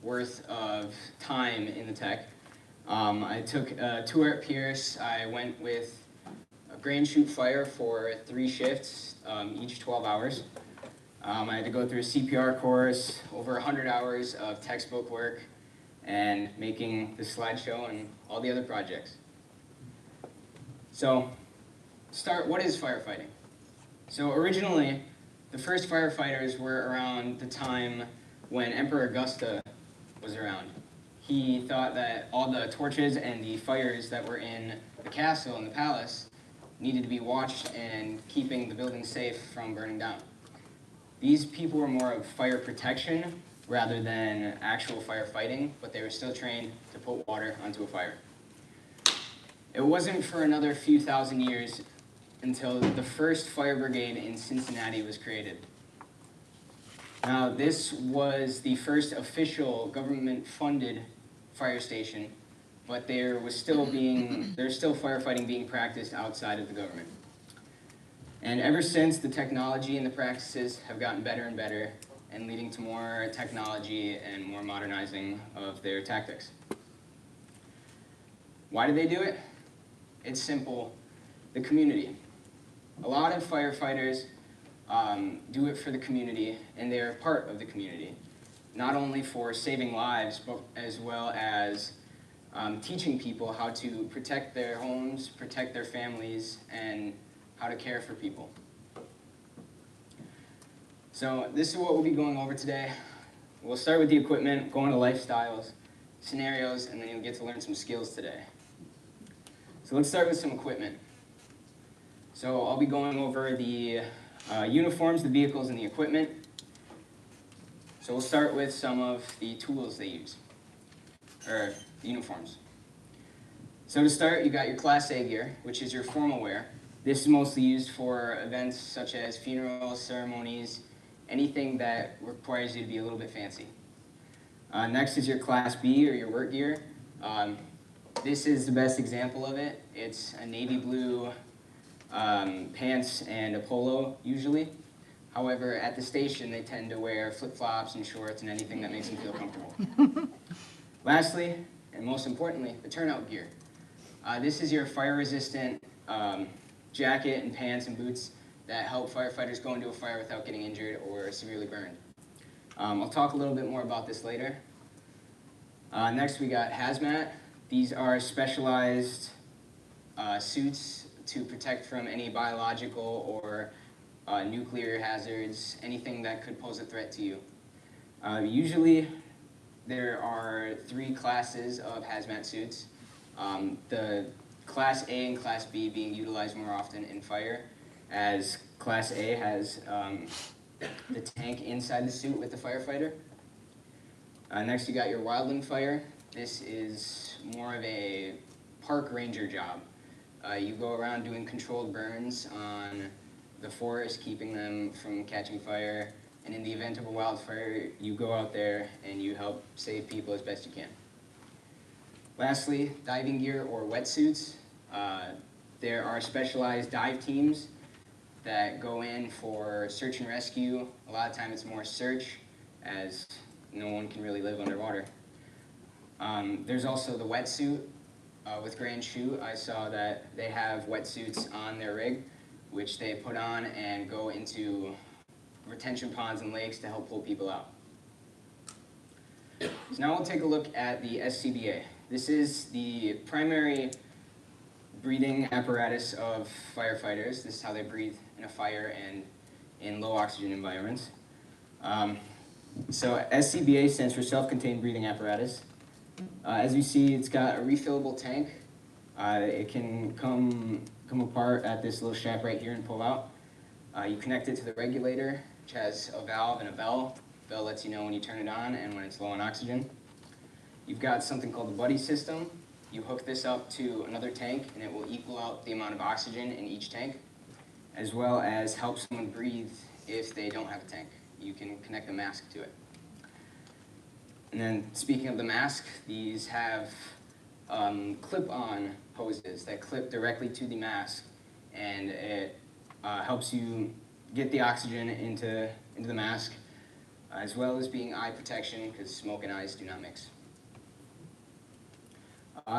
worth of time in the tech. I took a tour at Pierce. I went with a grain chute fire for 3 shifts, each 12 hours. I had to go through a CPR course, over 100 hours of textbook work, and making the slideshow and all the other projects. So, what is firefighting? So originally, the first firefighters were around the time when Emperor Augusta was around. He thought that all the torches and the fires that were in the castle and the palace needed to be watched and keeping the building safe from burning down. These people were more of fire protection rather than actual firefighting, but they were still trained to put water onto a fire. It wasn't for another few thousand years until the first fire brigade in Cincinnati was created. Now, this was the first official government-funded fire station, but there's still firefighting being practiced outside of the government. And ever since, the technology and the practices have gotten better and better, and leading to more technology and more modernizing of their tactics. Why do they do it? It's simple, the community. A lot of firefighters do it for the community, and they're part of the community, not only for saving lives, but as well as teaching people how to protect their homes, protect their families, and how to care for people. So this is what we'll be going over today. We'll start with the equipment, go into lifestyles, scenarios, and then you'll get to learn some skills today. So let's start with some equipment. So I'll be going over the uniforms, the vehicles, and the equipment. So we'll start with some of the tools they use, or the uniforms. So to start, you got your Class A gear, which is your formal wear. This is mostly used for events such as funerals, ceremonies, anything that requires you to be a little bit fancy. Next is your Class B, or your work gear. This is the best example of it. It's a navy blue pants and a polo, usually. However, at the station, they tend to wear flip-flops and shorts and anything that makes them feel comfortable. Lastly, and most importantly, the turnout gear. This is your fire-resistant jacket and pants and boots that help firefighters go into a fire without getting injured or severely burned. I'll talk a little bit more about this later. Next, we got hazmat. These are specialized suits to protect from any biological or nuclear hazards, anything that could pose a threat to you. Usually, there are 3 classes of hazmat suits. The Class A and Class B being utilized more often in fire, as Class A has the tank inside the suit with the firefighter. Next, you got your wildland fire. This is more of a park ranger job. You go around doing controlled burns on the forest, keeping them from catching fire, and in the event of a wildfire, you go out there and you help save people as best you can. Lastly, diving gear or wetsuits. There are specialized dive teams that go in for search and rescue. A lot of time it's more search, as no one can really live underwater. There's also the wetsuit. With Grand Chute, I saw that they have wetsuits on their rig, which they put on and go into retention ponds and lakes to help pull people out. So now we'll take a look at the SCBA. This is the primary breathing apparatus of firefighters. This is how they breathe in a fire and in low oxygen environments. So SCBA stands for self-contained breathing apparatus. As you see, it's got a refillable tank. It can come apart at this little strap right here and pull out. You connect it to the regulator, which has a valve and a bell. The bell lets you know when you turn it on and when it's low on oxygen. You've got something called the buddy system. You hook this up to another tank, and it will equal out the amount of oxygen in each tank, as well as help someone breathe if they don't have a tank. You can connect a mask to it. And then, speaking of the mask, these have clip-on hoses that clip directly to the mask, and it helps you get the oxygen into the mask as well as being eye protection because smoke and eyes do not mix.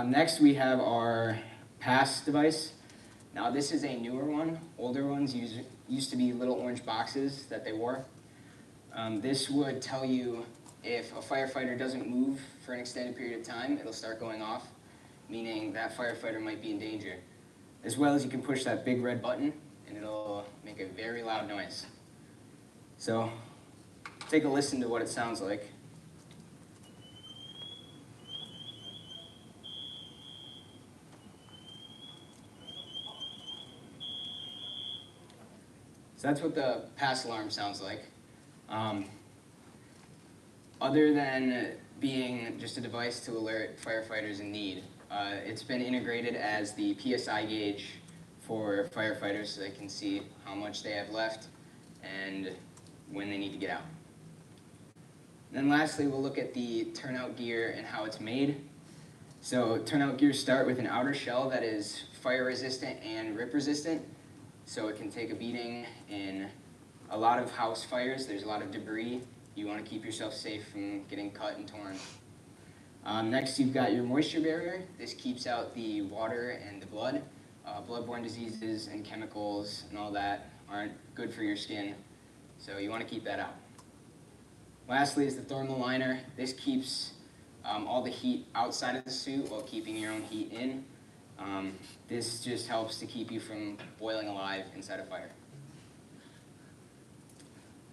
Next we have our pass device. Now this is a newer one. Older ones used to be little orange boxes that they wore. This would tell you if a firefighter doesn't move for an extended period of time, it'll start going off, meaning that firefighter might be in danger. As well as you can push that big red button and it'll make a very loud noise. So take a listen to what it sounds like. So that's what the pass alarm sounds like. Other than being just a device to alert firefighters in need, it's been integrated as the PSI gauge for firefighters so they can see how much they have left and when they need to get out. And then lastly, we'll look at the turnout gear and how it's made. So turnout gears start with an outer shell that is fire resistant and rip resistant. So it can take a beating in a lot of house fires. There's a lot of debris. You want to keep yourself safe from getting cut and torn. Next, you've got your moisture barrier. This keeps out the water and the blood. Bloodborne diseases and chemicals and all that aren't good for your skin, so you want to keep that out. Lastly is the thermal liner. This keeps all the heat outside of the suit while keeping your own heat in. This just helps to keep you from boiling alive inside a fire.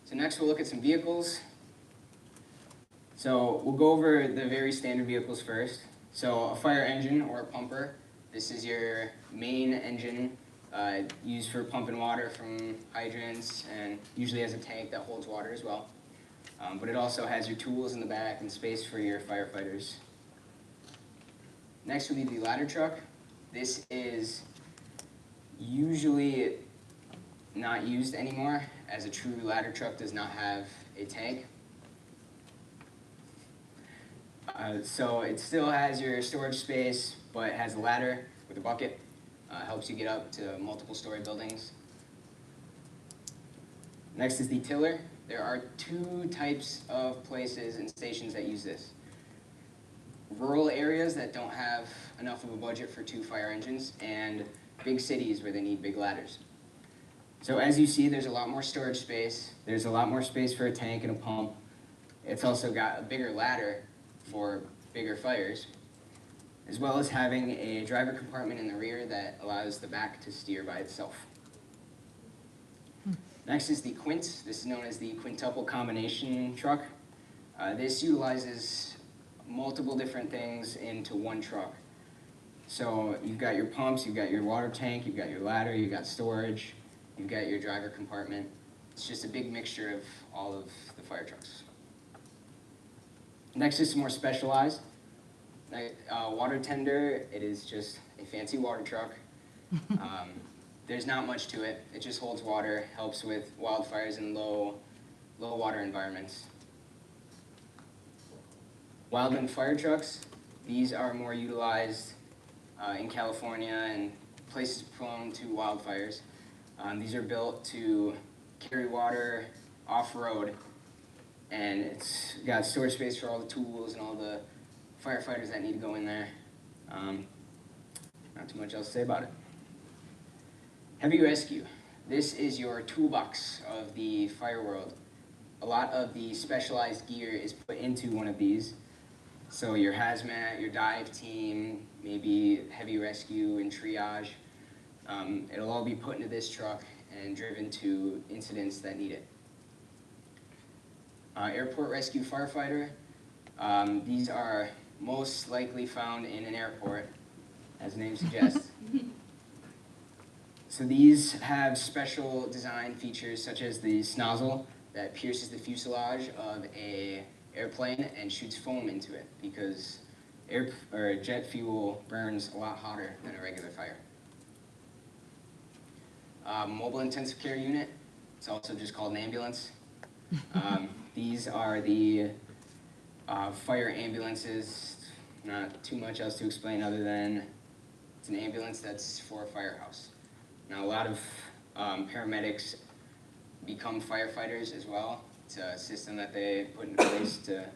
So next we'll look at some vehicles. So we'll go over the very standard vehicles first. So a fire engine or a pumper. This is your main engine used for pumping water from hydrants and usually has a tank that holds water as well. But it also has your tools in the back and space for your firefighters. Next would be the ladder truck. This is usually not used anymore as a true ladder truck does not have a tank. So it still has your storage space, but it has a ladder with a bucket. Helps you get up to multiple story buildings. Next is the tiller. There are two types of places and stations that use this. Rural areas that don't have enough of a budget for 2 fire engines, and big cities where they need big ladders. So as you see, there's a lot more storage space. There's a lot more space for a tank and a pump. It's also got a bigger ladder for bigger fires, as well as having a driver compartment in the rear that allows the back to steer by itself. Next is the quint. This is known as the quintuple combination truck. This utilizes multiple different things into one truck. So you've got your pumps, you've got your water tank, you've got your ladder, you've got storage, you've got your driver compartment. It's just a big mixture of all of the fire trucks. Next is some more specialized. Water tender, it is just a fancy water truck. There's not much to it. It just holds water, helps with wildfires in low water environments. Wildland fire trucks, these are more utilized in California and places prone to wildfires. These are built to carry water off-road, and it's got storage space for all the tools and all the firefighters that need to go in there. Not too much else to say about it. Heavy rescue. This is your toolbox of the fire world. A lot of the specialized gear is put into one of these. So your hazmat, your dive team, maybe heavy rescue and triage. It'll all be put into this truck and driven to incidents that need it. Airport rescue firefighter. These are most likely found in an airport, as the name suggests. So these have special design features such as the snozzle that pierces the fuselage of an airplane and shoots foam into it because jet fuel burns a lot hotter than a regular fire. Mobile intensive care unit, it's also just called an ambulance. These are the fire ambulances. Not too much else to explain other than it's an ambulance that's for a firehouse. Now a lot of paramedics become firefighters as well, It's a system that they put in place to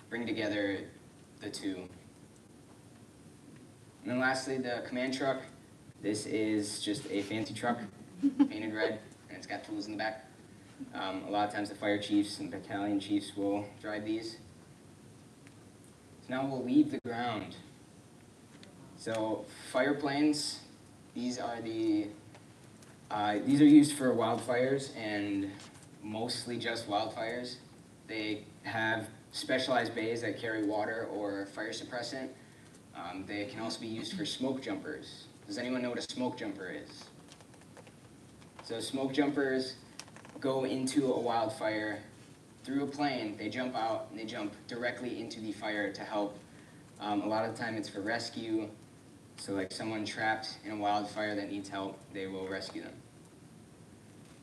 bring together the two. And then lastly, the command truck. This is just a fancy truck, painted red, and it's got tools in the back. A lot of times the fire chiefs and battalion chiefs will drive these. So now we'll leave the ground. So fire planes, these are used for wildfires and mostly just wildfires. They have specialized bays that carry water or fire suppressant. They can also be used for smoke jumpers. Does anyone know what a smoke jumper is? So smoke jumpers go into a wildfire through a plane. They jump out and they jump directly into the fire to help. A lot of the time it's for rescue. So like someone trapped in a wildfire that needs help, they will rescue them.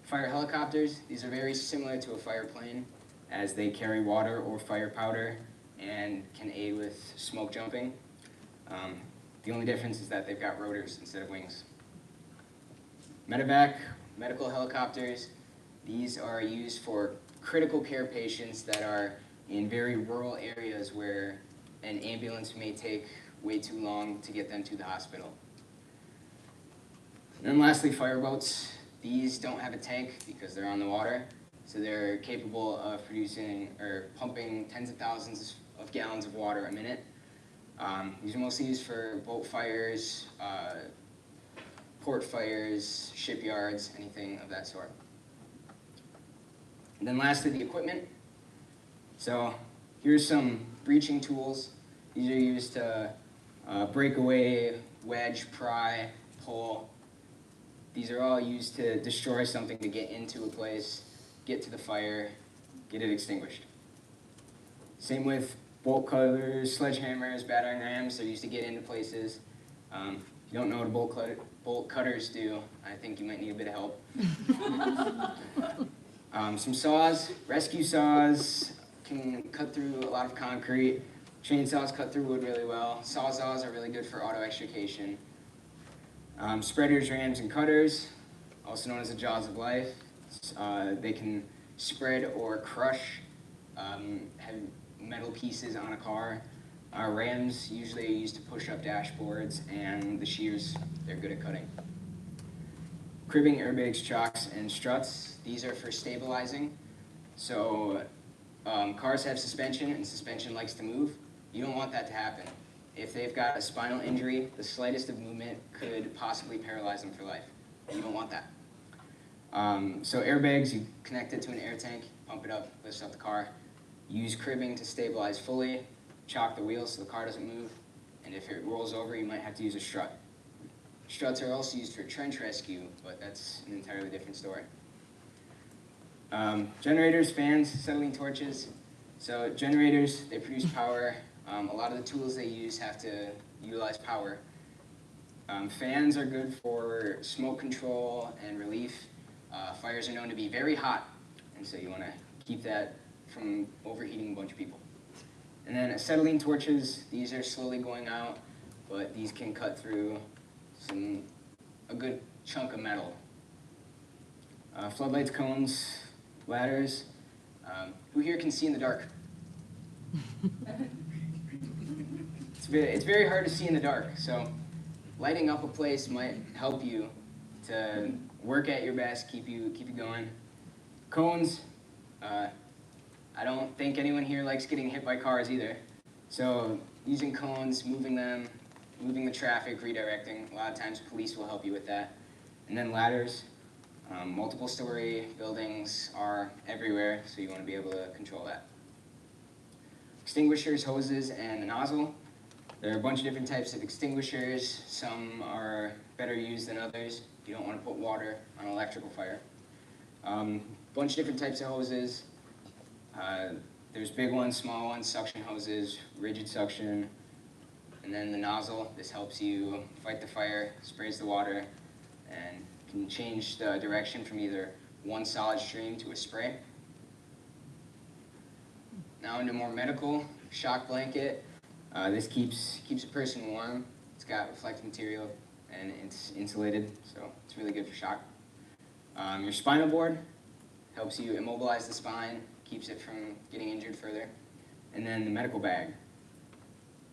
Fire helicopters, these are very similar to a fire plane as they carry water or fire powder and can aid with smoke jumping. The only difference is that they've got rotors instead of wings. Medevac, medical helicopters, these are used for critical care patients that are in very rural areas where an ambulance may take way too long to get them to the hospital. And then lastly, fireboats. These don't have a tank because they're on the water, so they're capable of producing or pumping tens of thousands of gallons of water a minute. These are mostly used for boat fires, port fires, shipyards, anything of that sort. And then lastly, the equipment. So here's some breaching tools. These are used to break away, wedge, pry, pull. These are all used to destroy something, to get into a place, get to the fire, get it extinguished. Same with bolt cutters, sledgehammers, battering rams. They're used to get into places. If you don't know what bolt cutters do, I think you might need a bit of help. Some saws, rescue saws can cut through a lot of concrete. Chainsaws cut through wood really well. Sawzalls are really good for auto extrication. Spreaders, rams, and cutters, also known as the jaws of life. They can spread or crush heavy metal pieces on a car. Rams usually are used to push up dashboards, and the shears, they're good at cutting. Cribbing, airbags, chocks, and struts, these are for stabilizing. So cars have suspension, and suspension likes to move. You don't want that to happen. If they've got a spinal injury, the slightest of movement could possibly paralyze them for life. You don't want that. So airbags, you connect it to an air tank, pump it up, lifts up the car. Use cribbing to stabilize fully, chock the wheels so the car doesn't move, and if it rolls over, you might have to use a strut. Struts are also used for trench rescue, but that's an entirely different story. Generators, fans, acetylene torches. So generators, they produce power. A lot of the tools they use have to utilize power. Fans are good for smoke control and relief. Fires are known to be very hot, and so you want to keep that from overheating a bunch of people. And then acetylene torches, these are slowly going out, but these can cut through a good chunk of metal. Floodlights, cones, ladders. Who here can see in the dark? It's very hard to see in the dark, so lighting up a place might help you to work at your best, keep you going. Cones, I don't think anyone here likes getting hit by cars either. So using cones, moving them, moving the traffic, redirecting, a lot of times police will help you with that. And then ladders, multiple story buildings are everywhere, so you want to be able to control that. Extinguishers, hoses, and a nozzle. There are a bunch of different types of extinguishers. Some are better used than others. You don't want to put water on an electrical fire. Bunch of different types of hoses. There's big ones, small ones, suction hoses, rigid suction, and then the nozzle. This helps you fight the fire, sprays the water, and can change the direction from either one solid stream to a spray. Now into more medical, shock blanket. This keeps a person warm. It's got reflective material and it's insulated, so it's really good for shock. Your spinal board helps you immobilize the spine, keeps it from getting injured further. And then the medical bag.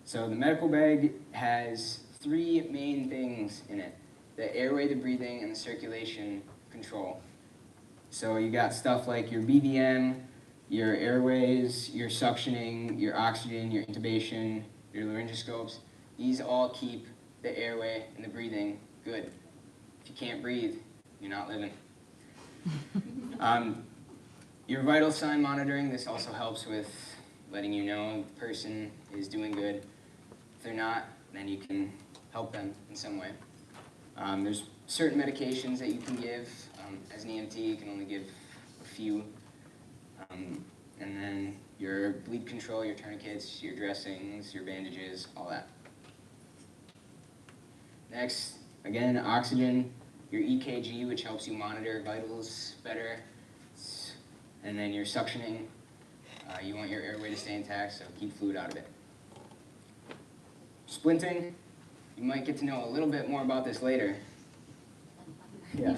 So the medical bag has 3 main things in it: the airway, the breathing, and the circulation control. So you got stuff like your BVM, your airways, your suctioning, your oxygen, your intubation, your laryngoscopes. These all keep the airway and the breathing good. If you can't breathe, you're not living. Your vital sign monitoring, this also helps with letting you know the person is doing good. If they're not, then you can help them in some way. There's certain medications that you can give. As an EMT, you can only give a few. And then your bleed control, your tourniquets, your dressings, your bandages, all that. Next, again, oxygen, your EKG, which helps you monitor vitals better. And then your suctioning, you want your airway to stay intact, so keep fluid out of it. Splinting, you might get to know a little bit more about this later. Yeah.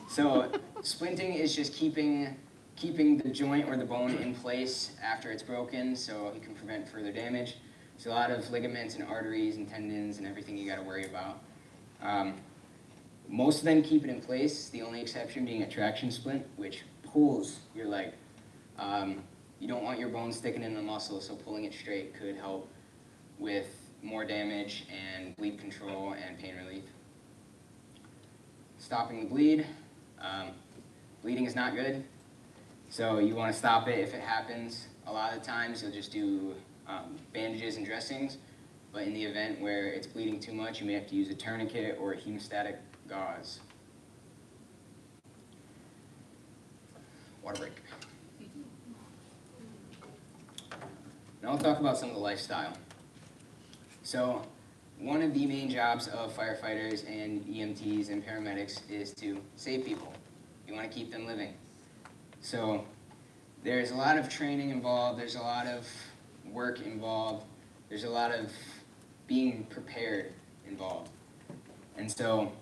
So splinting is just keeping the joint or the bone in place after it's broken, so you can prevent further damage. There's a lot of ligaments and arteries and tendons and everything you got to worry about. Most of them keep it in place, the only exception being a traction splint, which pulls your leg. You don't want your bone sticking in the muscle, so pulling it straight could help with more damage and bleed control and pain relief. Stopping the bleed. Bleeding is not good, so you want to stop it if it happens. A lot of the times you'll just do bandages and dressings, but in the event where it's bleeding too much, you may have to use a tourniquet or a hemostatic gauze. Water break. Now I'll talk about some of the lifestyle. So one of the main jobs of firefighters and EMTs and paramedics is to save people. You want to keep them living. So there's a lot of training involved, there's a lot of work involved, there's a lot of being prepared involved. And so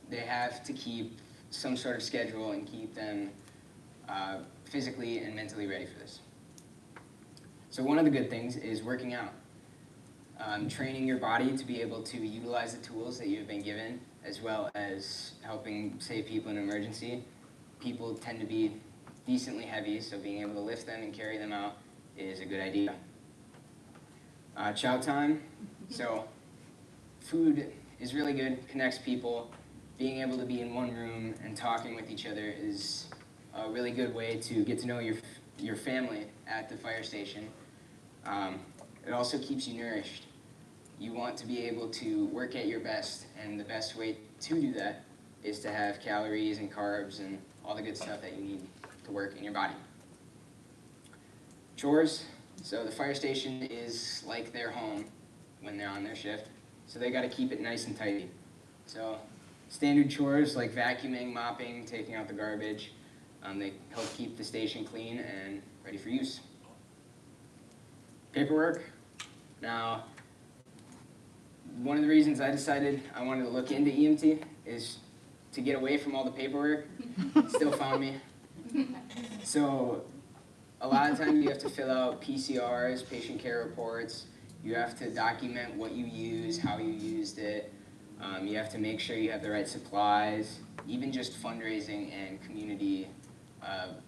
they have to keep some sort of schedule and keep them physically and mentally ready for this. So one of the good things is working out. Training your body to be able to utilize the tools that you've been given, as well as helping save people in an emergency. People tend to be decently heavy, so being able to lift them and carry them out is a good idea. Chow time. So food is really good, connects people. Being able to be in one room and talking with each other is a really good way to get to know your family at the fire station. It also keeps you nourished. You want to be able to work at your best, and the best way to do that is to have calories and carbs and all the good stuff that you need to work in your body. Chores. So the fire station is like their home when they're on their shift, so they got to keep it nice and tidy. So standard chores like vacuuming, mopping, taking out the garbage, they help keep the station clean and ready for use. Paperwork. Now, one of the reasons I decided I wanted to look into EMT is to get away from all the paperwork. Still found me. So a lot of times you have to fill out PCRs, patient care reports. You have to document what you use, how you used it. You have to make sure you have the right supplies. Even just fundraising and community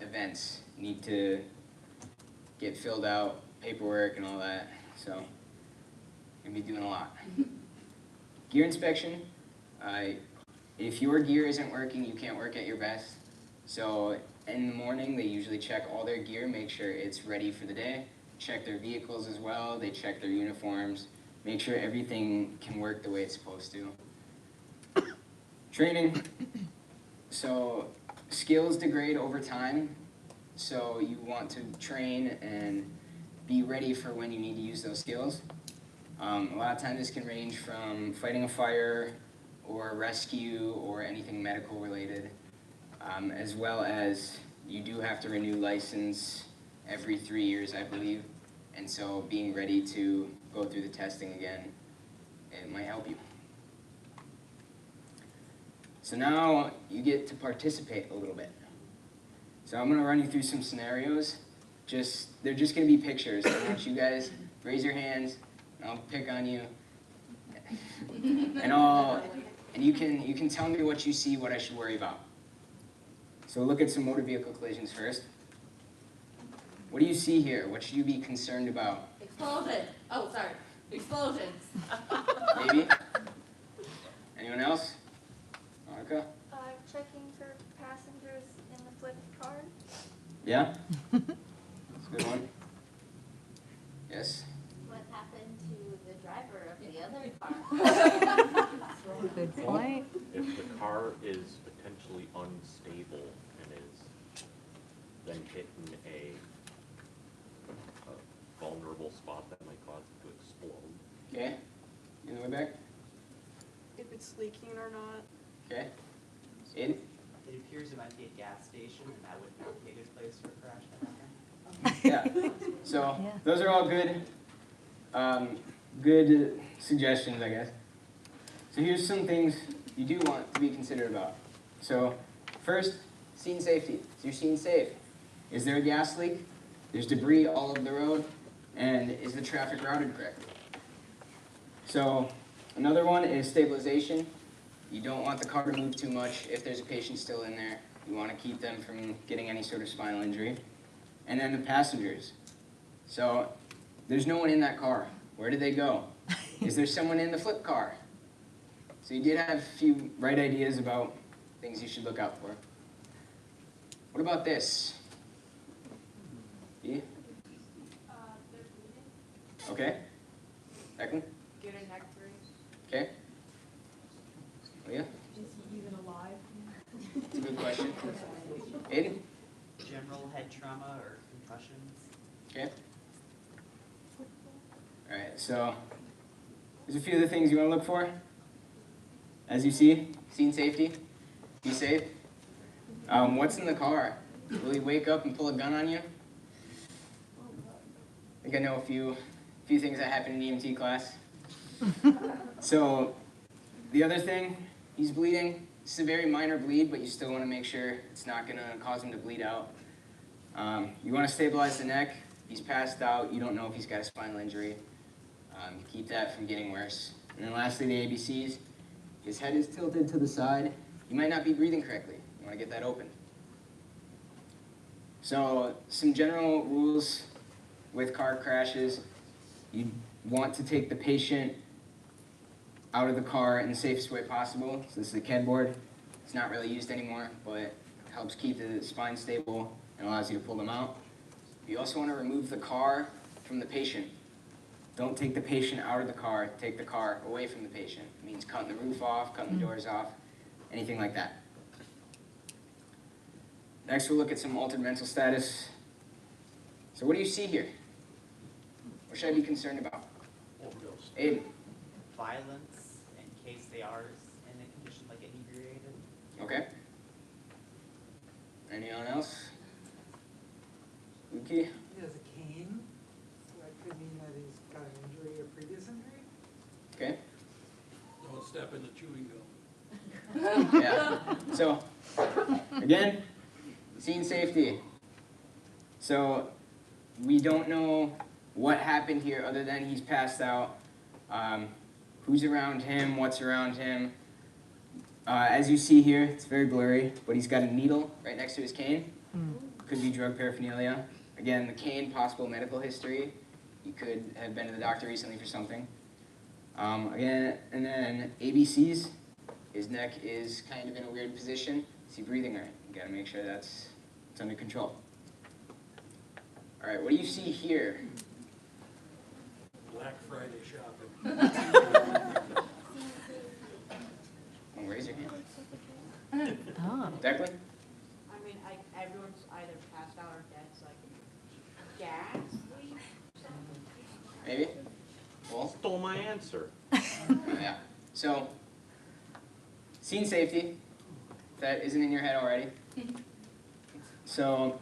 events need to get filled out, paperwork and all that. So I'm gonna be doing a lot. Gear inspection. If your gear isn't working, you can't work at your best. So in the morning, they usually check all their gear, make sure it's ready for the day. Check their vehicles as well. They check their uniforms, make sure everything can work the way it's supposed to. Training. So skills degrade over time. So you want to train and be ready for when you need to use those skills. A lot of times this can range from fighting a fire or rescue or anything medical related, as well as you do have to renew license every 3 years, I believe. And so being ready to go through the testing again, it might help you. So now you get to participate a little bit. So I'm gonna run you through some scenarios. They're just gonna be pictures. I want you guys raise your hands, and I'll pick on you. And you can tell me what you see, what I should worry about. So we'll look at some motor vehicle collisions first. What do you see here? What should you be concerned about? Explosion. Oh, sorry. Explosions. Maybe? Anyone else? Monica? Checking for passengers in the flipped car. Yeah? That's a good one. Yes? What happened to the driver of the other car? Good point. If the car is potentially unstable and is then hit in a vulnerable spot that might cause it to explode. Okay. You know the way back? If it's leaking or not. Okay. Aiden? It appears it might be a gas station, and that would not be a good place for a crash to happen. Yeah. So Yeah. those are all good suggestions, I guess. So here's some things you do want to be considerate about. So first, scene safety. Is your scene safe? Is there a gas leak? There's debris all over the road? And is the traffic routed correctly? So another one is stabilization. You don't want the car to move too much if there's a patient still in there. You want to keep them from getting any sort of spinal injury. And then the passengers. So there's no one in that car. Where did they go? Is there someone in the flip car? So you did have a few right ideas about things you should look out for. What about this? Yeah? They're bleeding. Okay. Declan? Get a neck brace. Okay. Leah? Is he even alive? That's a good question. Aiden? General head trauma or concussions. Okay. All right, so there's a few other things you want to look for. As you see, scene safety, be safe. What's in the car? Will he wake up and pull a gun on you? I think I know a few things that happen in EMT class. So the other thing, he's bleeding. It's a very minor bleed, but you still want to make sure it's not going to cause him to bleed out. You want to stabilize the neck. He's passed out. You don't know if he's got a spinal injury. Keep that from getting worse. And then lastly, the ABCs. His head is tilted to the side. He might not be breathing correctly. You want to get that open. So some general rules with car crashes. You want to take the patient out of the car in the safest way possible. So this is a KED board. It's not really used anymore, but it helps keep the spine stable and allows you to pull them out. You also want to remove the car from the patient. Don't take the patient out of the car, take the car away from the patient. It means cutting the roof off, cutting the doors off, anything like that. Next, we'll look at some altered mental status. So what do you see here? What should I be concerned about? Overdose. Aiden? Violence, in case they are in a condition like inebriated. Okay. Anyone else? Luki? He has a cane, so that could mean that he's got an injury or previous injury. Okay. Don't step in the chewing gum. Yeah. So, again, scene safety. So, we don't know what happened here other than he's passed out. Who's around him, what's around him. As you see here, it's very blurry, but he's got a needle right next to his cane. Could be drug paraphernalia. Again, the cane, possible medical history. He could have been to the doctor recently for something. Again, and then ABCs. His neck is kind of in a weird position. Is he breathing right? You gotta make sure it's under control. All right, what do you see here? Black Friday shopping. Oh, raise your hand. Oh. Declan? I mean, everyone's either passed out or dead, so gas leak? Maybe? Well, Stole my answer. yeah. So, scene safety. If that isn't in your head already. So,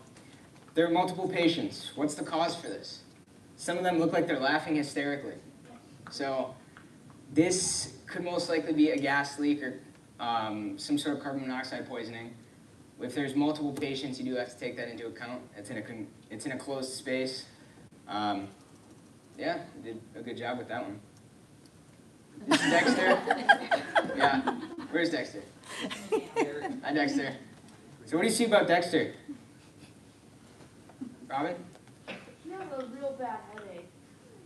there are multiple patients. What's the cause for this? Some of them look like they're laughing hysterically. So, this could most likely be a gas leak or some sort of carbon monoxide poisoning. if there's multiple patients, you do have to take that into account. It's in a closed space. Yeah, you did a good job with that one. This is Dexter. Yeah, where's Dexter? Hi, Dexter. So what do you see about Dexter? Robin? You have a real bad headache.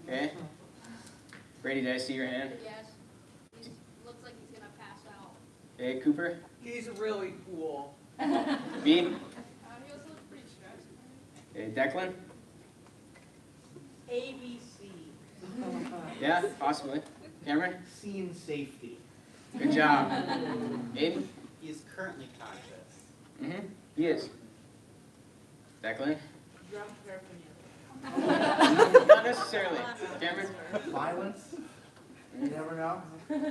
Okay. Brady, did I see your hand? Yes, he looks like he's gonna pass out. Okay, Cooper? He's really cool. B? He also looks pretty stressed. Okay, Declan? ABC. Yeah, possibly. Cameron? Scene safety. Good job. Aiden? He is currently conscious. Mm-hmm. He is. Declan? Drunk paraphernalia. Not necessarily. Cameron? Violence? You never know.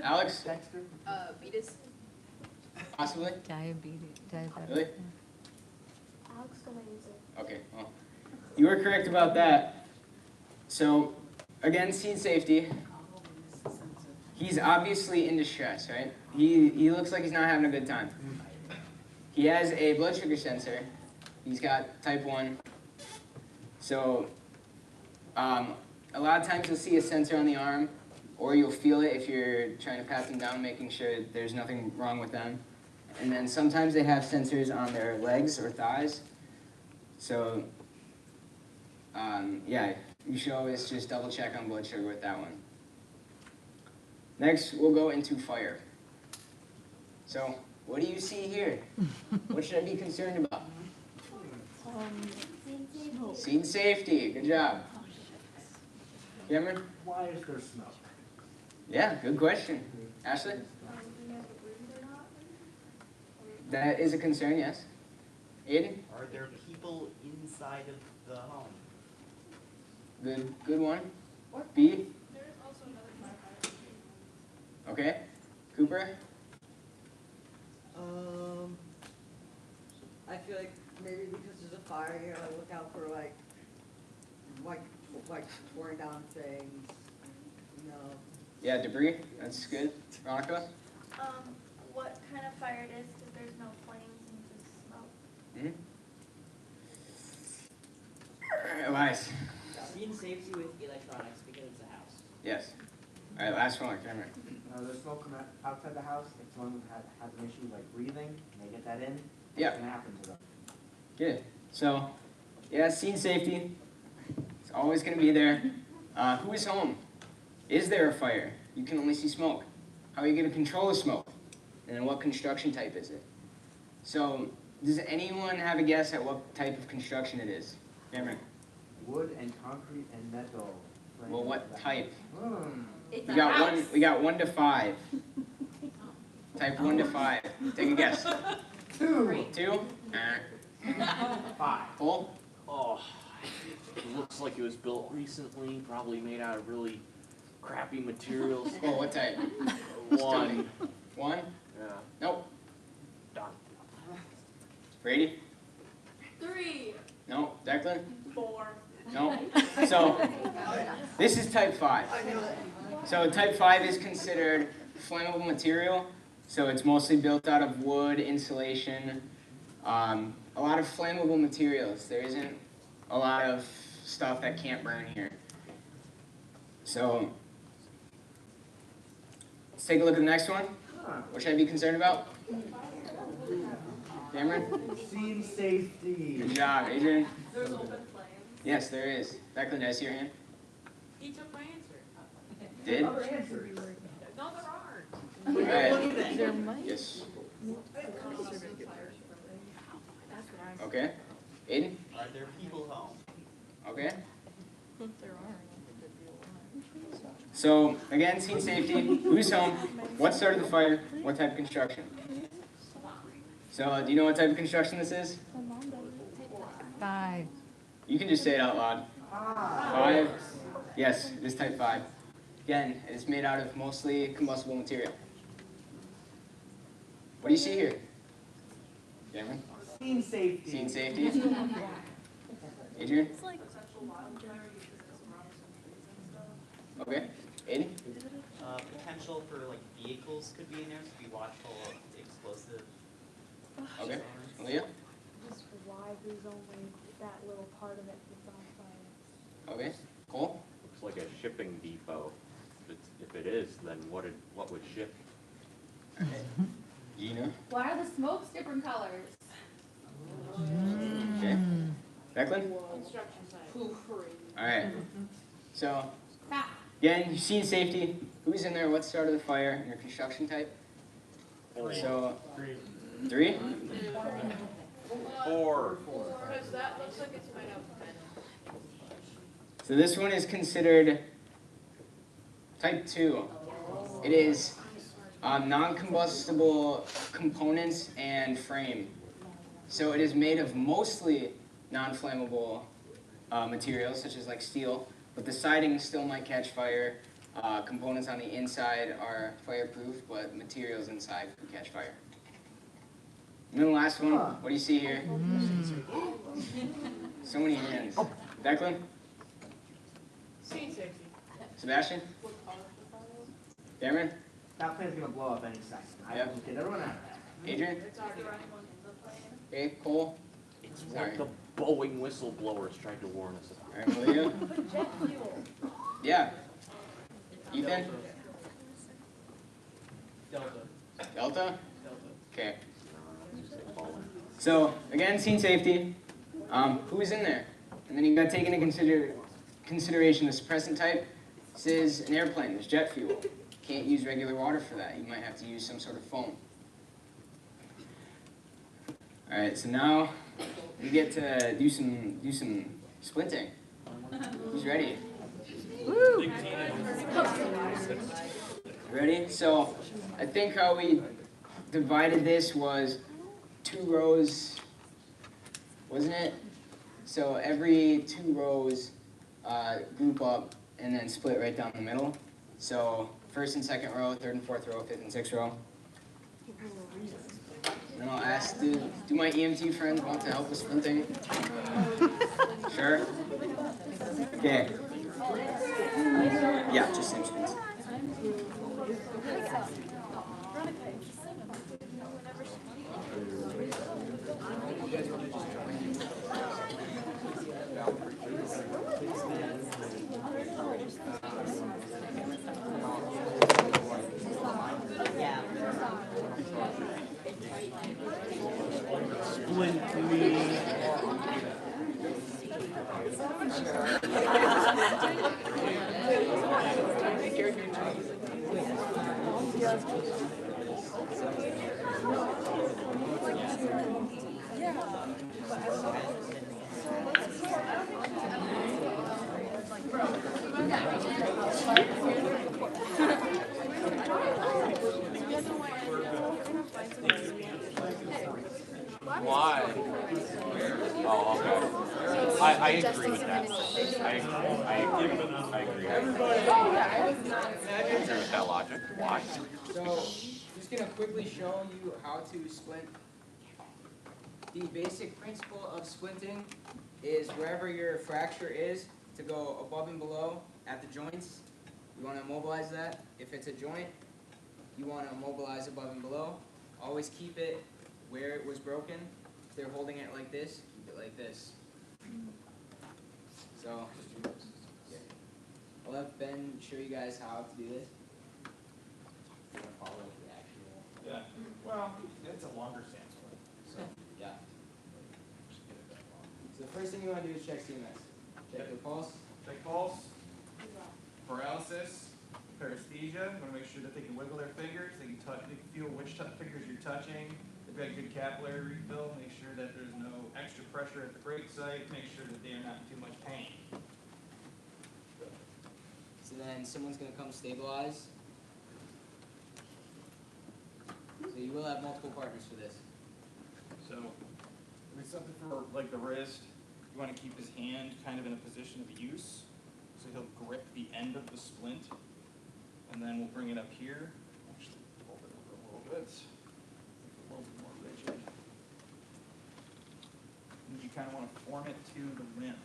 Alex? Dexter? Beatus. Possibly? Diabetes. Really? Alex gonna use it. Okay, well, you were correct about that. So, again, scene safety. He's obviously in distress, right? He looks like he's not having a good time. He has a blood sugar sensor. He's got type 1. So, a lot of times you'll see a sensor on the arm, or you'll feel it if you're trying to pat them down, making sure there's nothing wrong with them. And then sometimes they have sensors on their legs or thighs. So, yeah, you should always just double check on blood sugar with that one. Next, we'll go into fire. So, what do you see here? What should I be concerned about? Scene safety, good job. Cameron? Why is there smoke? Yeah, good question. Ashley? That is a concern, yes. Aiden? Are there people inside of the home? Good one. B? There's also another firefighter. Okay. Cooper? I feel like maybe because there's a fire, you gotta look out for like pouring down things, you know. Yeah, debris. That's good. Veronica? What kind of fire it is, because there's no flames and just smoke. Elias? Scene safety with electronics because it's a house. Yes. All right, last one, Cameron. There's smoke coming outside the house. If someone has an issue like breathing, and they get that in, Yeah. what's gonna happen to them? Good. So, yeah, scene safety. It's always going to be there. Who is home? Is there a fire? You can only see smoke. How are you going to control the smoke? And then what construction type is it? So, does anyone have a guess at what type of construction it is? Cameron? Wood and concrete and metal. Well, what type? It's We a got house. we got 1 to 5. Type 1 to 5. Take a guess. 2. 2? 5. Full? Oh, it looks like it was built recently, probably made out of really crappy materials. Oh, what type? 1. 1? Yeah, Nope. done. Brady? 3, No. Declan? 4. No. So, this is type 5. So type 5 is considered flammable material. So it's mostly built out of wood, insulation, a lot of flammable materials. There isn't a lot of stuff that can't burn here. So let's take a look at the next one. What should I be concerned about? Cameron? Scene safety. Good job, Adrian. There's open flames. Yes, there is. Declan, did I see your hand? He took my answer. Did? Other answers. No, there aren't. All right. There might. Yes. That's what I'm. Okay. Aiden? Are there people home? Okay. There are. So, again, scene safety. Who's home? What started the fire? What type of construction? So, do you know what type of construction this is? 5. You can just say it out loud. 5? Yes, it is type 5. Again, it's made out of mostly combustible material. What do you see here? Cameron? Scene safety. Scene safety? Adrian? Okay. Aiden? Potential for like vehicles could be in there, so be watchful of explosive Okay, Leah? Just why there's only that little part of it that's on fire. Okay, Cole? Looks like a shipping depot. If it is, then what would ship? Gina? Why are the smokes different colors? Okay. Declan? Construction site. Alright. So, Ah, again, you've seen safety. Who's in there? What started the fire? And your construction type? So, 3? 4. Because that looks like it's made out of metal. So this one is considered type 2. It is non-combustible components and frame. So it is made of mostly non-flammable materials, such as like steel, but the siding still might catch fire. Components on the inside are fireproof, but materials inside could catch fire. And then the last one, what do you see here? So many hands. Declan? Scene 60. Sebastian? What color is the fire? Cameron? That plane's gonna blow up any second. I Yep. will get everyone out of that. Adrian? It's already running. Okay, Cole? It's Sorry. what the Boeing whistleblowers tried to warn us about. Alright, Malia? But jet fuel. Yeah. Ethan? Delta. Delta? Delta. Okay. You say Boeing. So, again, scene safety. Who's in there? And then you gotta take into consideration the suppressant type. This is an airplane, there's jet fuel. Can't use regular water for that. You might have to use some sort of foam. Alright, so now we get to do some splinting. Who's ready? Ready? So I think how we divided this was 2 rows, wasn't it? So every 2 rows group up and then split right down the middle. So first and second row, third and fourth row, fifth and sixth row. And I'll ask, do my EMT friends want to help with splinting? Sure? Okay. Yeah, just same splints. Why? Oh, okay. I agree with that. I agree with that logic. Why? So, just gonna quickly show you how to splint. The basic principle of splinting is wherever your fracture is, to go above and below at the joints. You want to immobilize that. If it's a joint, you want to immobilize above and below. Always keep it where it was broken. If they're holding it like this, keep it like this. So, yeah. I'll let Ben show you guys how to do this. You're gonna follow the actual. Yeah, well, it's a longer stance one, so. Yeah. So the first thing you want to do is check CMS. Check the pulse. Check pulse, paralysis, paresthesia. Want to make sure that they can wiggle their fingers. They can touch. They can feel which fingers you're touching. They've got good capillary refill. Make sure that there's no extra pressure at the break site. Make sure that they are not in too much pain. So then someone's going to come stabilize. So you will have multiple partners for this. So, with something for like the wrist, you want to keep his hand kind of in a position of use. So he'll grip the end of the splint, and then we'll bring it up here. Actually, fold it over a little bit. Make it a little bit more rigid. And you kind of want to form it to the limb.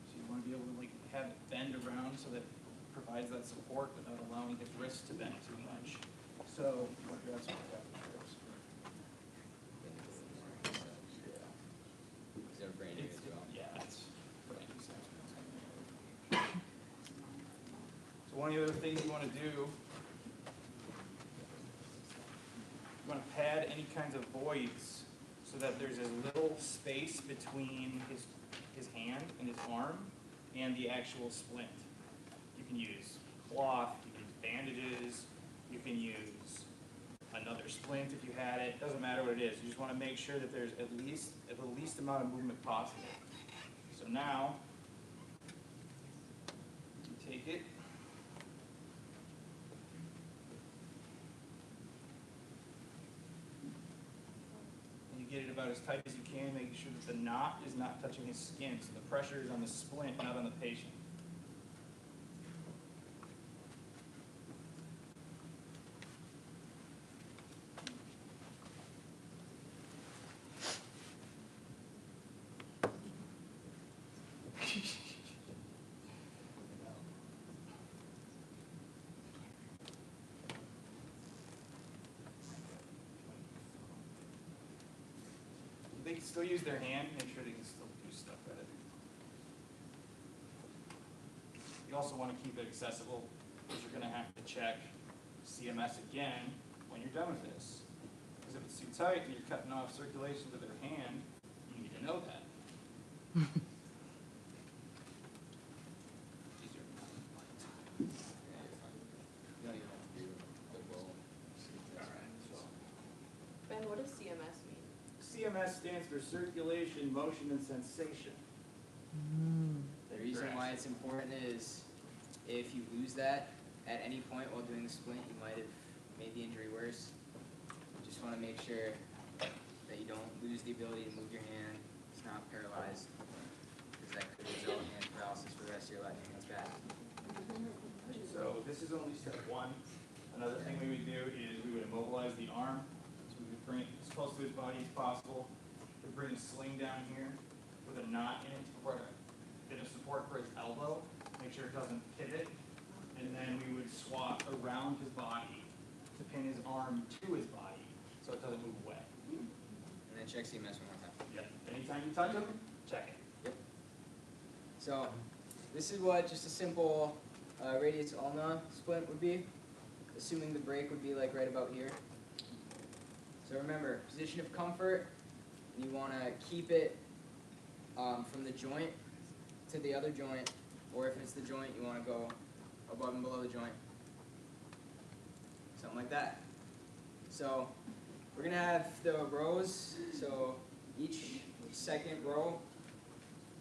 So you want to be able to like have it bend around so that it provides that support without allowing his wrist to bend too much. So you want to grab some of that. So one of the other things you want to do, you want to pad any kinds of voids so that there's as little space between his hand and his arm and the actual splint. You can use cloth, you can use bandages, you can use another splint if you had it. Doesn't matter what it is. You just want to make sure that there's at least the least amount of movement possible. So now, you take it. And you get it about as tight as you can, making sure that the knot is not touching his skin. So the pressure is on the splint, not on the patient. They can still use their hand, make sure they can still do stuff with it. You also want to keep it accessible, because you're going to have to check CMS again when you're done with this. Because if it's too tight and you're cutting off circulation to their hand, you need to know that. Ben, what does CMS mean? CMS stands for circulation, motion, and sensation. The reason why it's important is if you lose that at any point while doing the splint, you might have made the injury worse. You just want to make sure that you don't lose the ability to move your hand. It's not paralyzed, because that could result in paralysis for the rest of your life. That's bad. So this is only step one. Another thing we would do is we would immobilize the arm. So we would bring it as close to his body as possible. We'd bring a sling down here with a knot in it to provide a bit of support for his elbow. Make sure it doesn't pivot. And then we would swap around his body to pin his arm to his body so it doesn't move away. And then check CMS one more time. Yep. Anytime you touch him, check it. Yep. So this is what just a simple radius ulna splint would be, assuming the break would be like right about here. So remember, position of comfort, you want to keep it from the joint to the other joint, or if it's the joint, you want to go above and below the joint. Something like that. So we're going to have the rows, so each second row,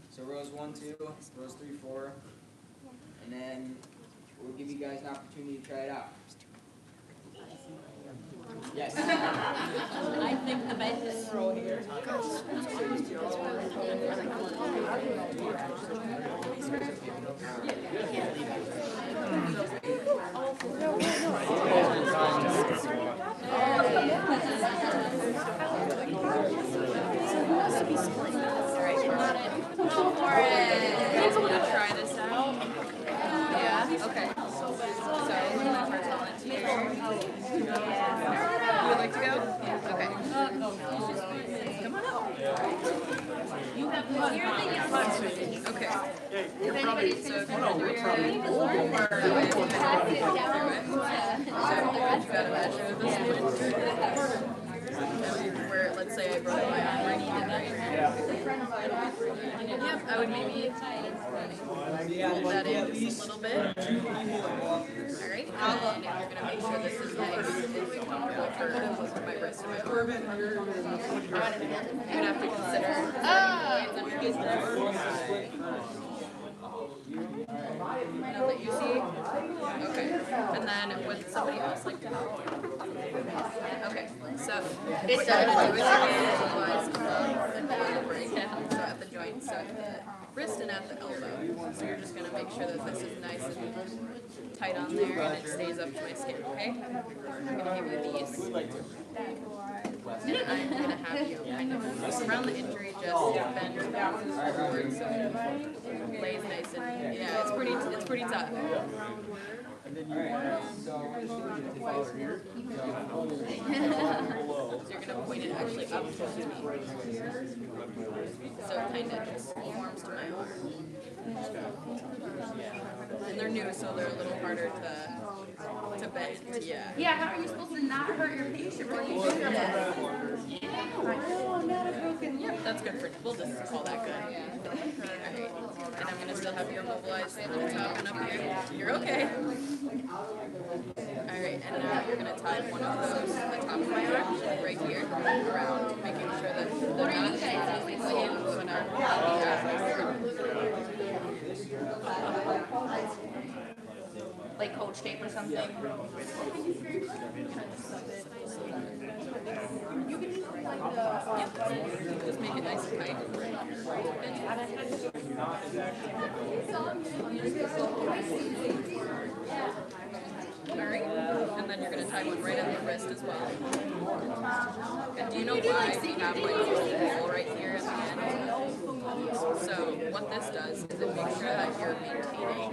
so rows 1, 2, rows 3, 4, and then we'll give you guys an opportunity to try it out. Yes. I think the best roll here. Go for it. Wanna try this out? Yeah. Okay. So my first volunteer. You would like to go? Okay. Come on up. You have one. Okay. If anybody, so if you're going to do it, where, let's say I broke my arm, I needed right? Yep, I would maybe fold that in just a little bit. Alright, and you're going to make sure this is nice and comfortable for my wrist and my arm. You're going to have to consider now that you see. Okay, and then would somebody else like to help? Okay, so it's not going to do with your hand, otherwise it will break. So at the joint, so at the wrist and at the elbow. So you're just going to make sure that this is nice and tight on there and it stays up to my skin, okay? I'm going to give you these. And I'm gonna have you kind of around the injury, just bend forward so it lays nice and yeah, it's pretty tough. Alright, so So you're gonna point it actually up towards me. So it kind of just forms to my arm. And they're new, so they're a little harder to bend. Yeah. Yeah, how are you supposed to not hurt your patient when you do that? Yep, that's good for, we'll just call that good. Alright, and I'm gonna still have you immobilized from the top and up here. You're okay. Alright, and now you're gonna tie one of those to the top of my arm, right here, around, making sure that the knot is Like Coach tape or something? just make it nice and tight. Alright, and then you're going to tie one right on the wrist as well. And do you know why we have like this hole right here at the end? So what this does is it makes sure that you're maintaining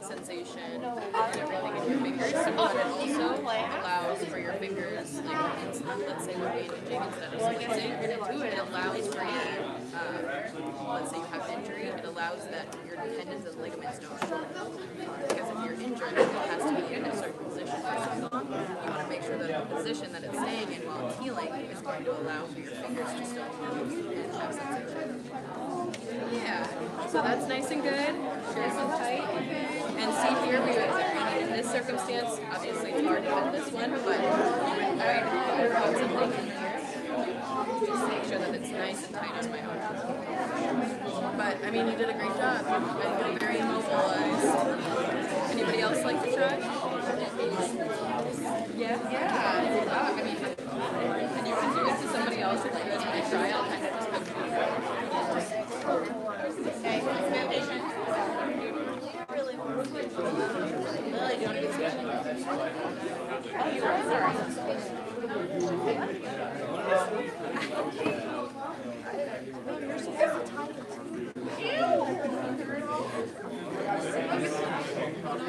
sensation and everything in your fingers, but it also allows for your fingers, like let's say we're bandaging instead of splicing, it allows for you, let's say you have injury, it allows that your tendons and ligaments don't shorten. Because if you're injured, it has to be in a certain position for so long. You want to make sure that the position that it's staying in while it's healing is going to allow for your fingers to still move and have sensation. Yeah, so that's nice and good. Nice and tight. And see here, we would, in this circumstance, obviously it's hard to fit this one, but you would put something in here. Just make sure that it's nice and tight on my arm. But, I mean, you did a great job. I feel very immobilized. Anybody else like to try? Yeah? Yeah. I mean, and you can do it to somebody else if you guys want to try. I'll kind of just put okay, patient. Really? Lily, do you want to get started?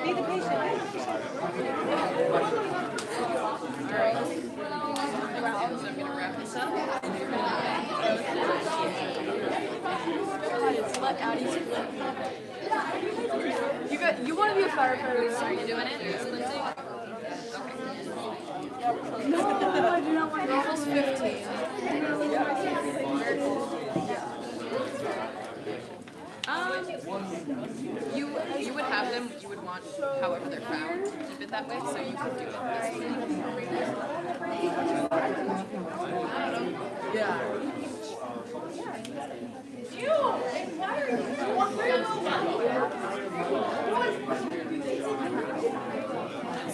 Be the patient. Alright. So I'm going to wrap this up. Let Addie you want to be a firefighter? Are you doing it? Splinting? No, I do not want to. Almost 15. You would have them, you would want however they're found, keep it that way, so you could do it this way. Yeah.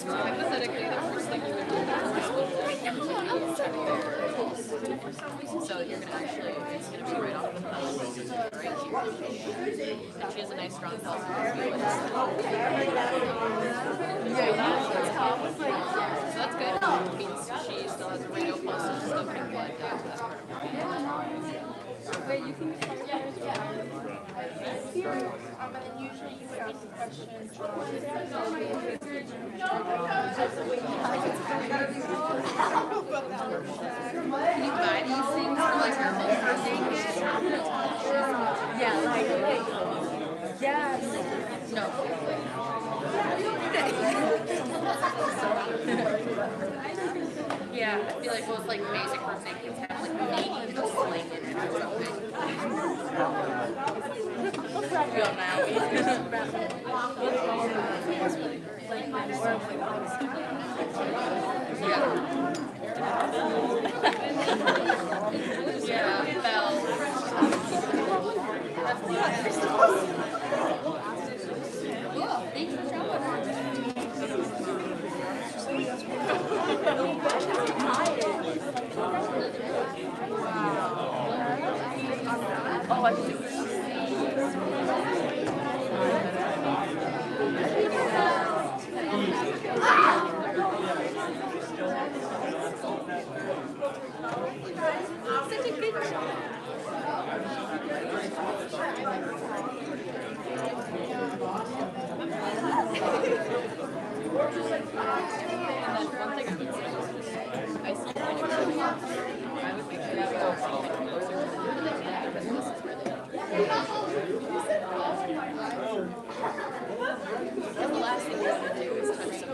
So hypothetically, the first thing you would do is check their pulse. So you're going to actually, it's going to be right off the pulse, right here. And she has a nice strong pulse. So that's good. It means she still has a radio pulse, so she's still getting blood down to that part of her brain. Wait, you can here, and then usually you would ask the question, Can you buy these things for like your whole first aid kit? yeah, like, yes. No. Yeah, I feel like most like basic first aid kits have like maybe a sling in it or something. Feel now. Yeah, bells. Thanks for showing. Oh, I see.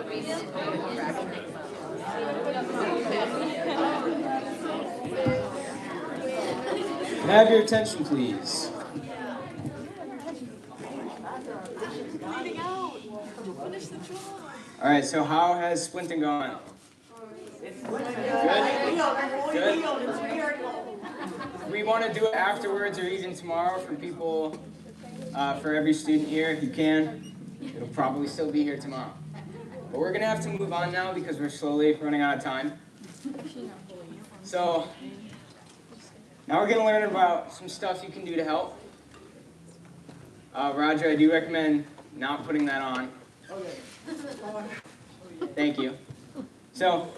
Can I have your attention, please? All right, so how has splinting gone? Good? We want to do it afterwards or even tomorrow for people, for every student here, if you can. It'll probably still be here tomorrow. But we're going to have to move on now because we're slowly running out of time. So, now we're going to learn about some stuff you can do to help. Roger, I do recommend not putting that on. Okay. Thank you. So,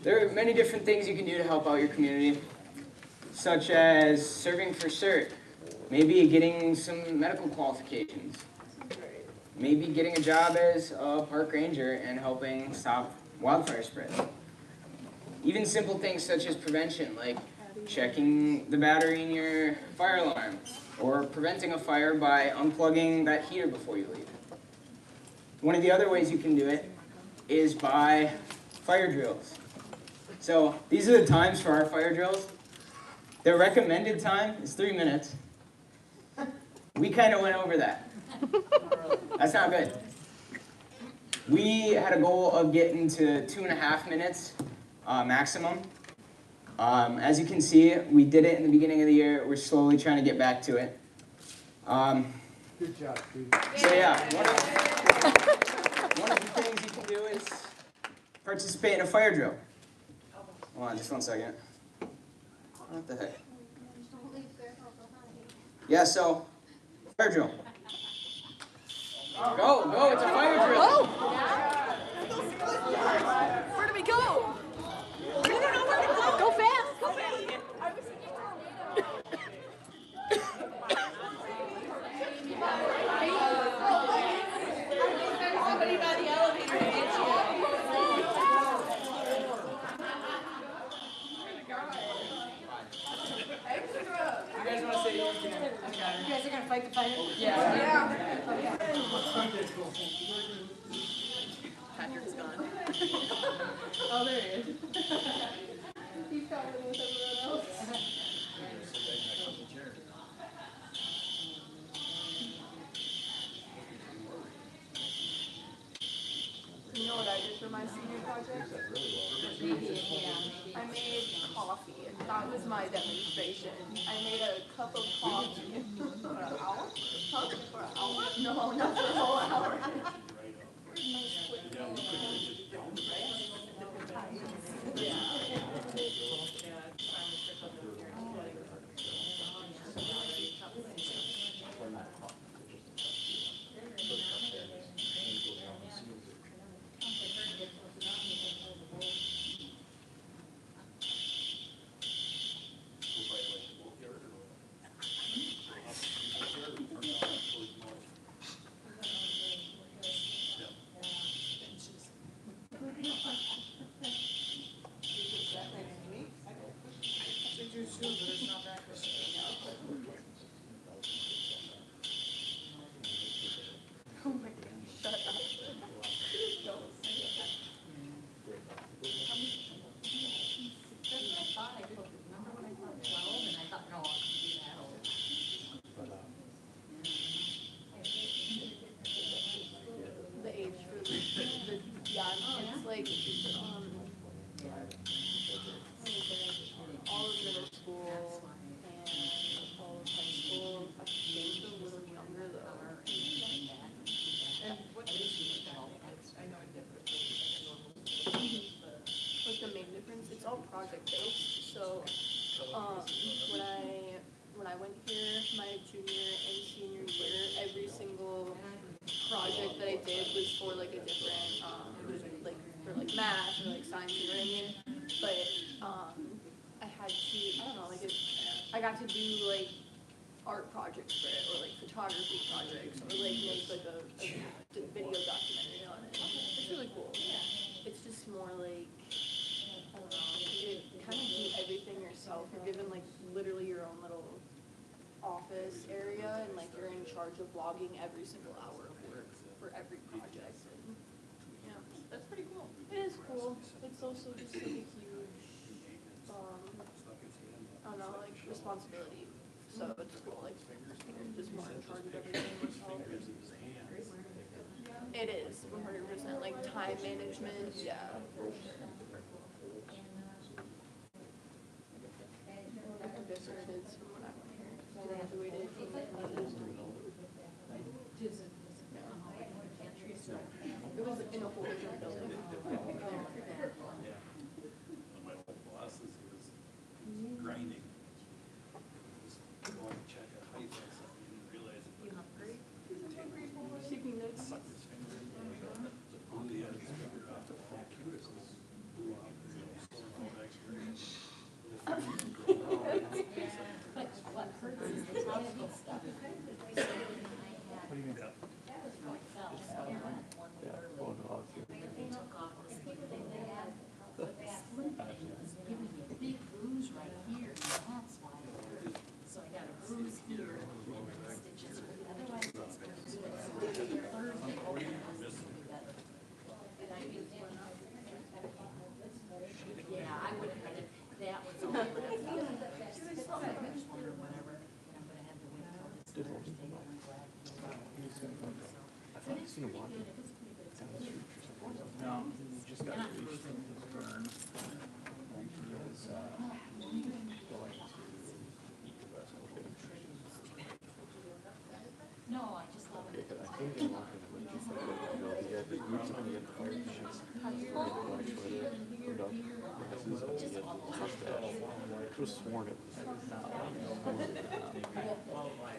there are many different things you can do to help out your community, such as serving for cert, maybe getting some medical qualifications, maybe getting a job as a park ranger and helping stop wildfire spread. Even simple things such as prevention, like checking the battery in your fire alarm, or preventing a fire by unplugging that heater before you leave. One of the other ways you can do it is by fire drills. So these are the times for our fire drills. The recommended time is 3 minutes. We kind of went over that. That's not good. We had a goal of getting to 2.5 minutes maximum. As you can see, we did it in the beginning of the year. We're slowly trying to get back to it. Good job, dude. So yeah, one of the things you can do is participate in a fire drill. Hold on, just 1 second. What the heck? Yeah, so, fire drill. Go, it's a fire drill. Oh! Where do we go? We don't know where to go. Go fast. Go fast. Somebody by the elevator to get you. You guys want to say yours? You guys are gonna fight the fire? Yeah. Patrick's gone. Oh, there he is. He's coming with everyone else. You know what I did for my senior project? I made coffee. That was my demonstration. I made a cup of coffee. For an hour? Huh? For an hour? No, not for a whole hour. Oh my God, shut up. Don't say that. That's what I thought I could. Remember when I thought 12 and I thought, no, I couldn't do that old. The age for the yeah, it's like, all of middle school and all of high school, I think a little younger though. And what is I know it differs. Like the main difference, it's all project based. So when I went here my junior and senior year, every single project that I did was for like a different like for like math or like science, you know what I mean? But I had to, I don't know, like I got to do like art projects for it, or like photography projects, or like make like a video documentary on it. It's really cool. It's just more like, I don't know, you kind of do everything yourself. You're given like literally your own little office area, and like you're in charge of logging every single hour of work for every project. And, yeah, that's responsibility. So it's cool, like, just more in charge of everything. It is 100% like time management, yeah. I'm just sure it is from when I graduated. It was in a whole different building. My old boss is, he was grinding. Just going to check a height or something, he didn't realize it. Taking notes. Sucked his finger in there. Blew the end of his finger off the whole cuticles. Blew off his whole X-ray. What hurts is the topical stuff. What do you mean? They took off this thing they had, but the splint thing was giving me a big bruise right here, and that's why it hurt. So I got a bruise here, and stitches, otherwise it's bruised. Thursday, hoping this will be better. Yeah, I would have had it, that was all left. Or whatever, and I'm gonna have to wait till this Thursday, and I'm glad. I've seen him walking down the street or something. No, he just got released from his burn. He was going to eat the rest of it. No, I just love it. I think they want him to just like he had the boots on, he had the fire shoes, he had the black sweater, hood up, glasses, and he had the mustache. I could have sworn it was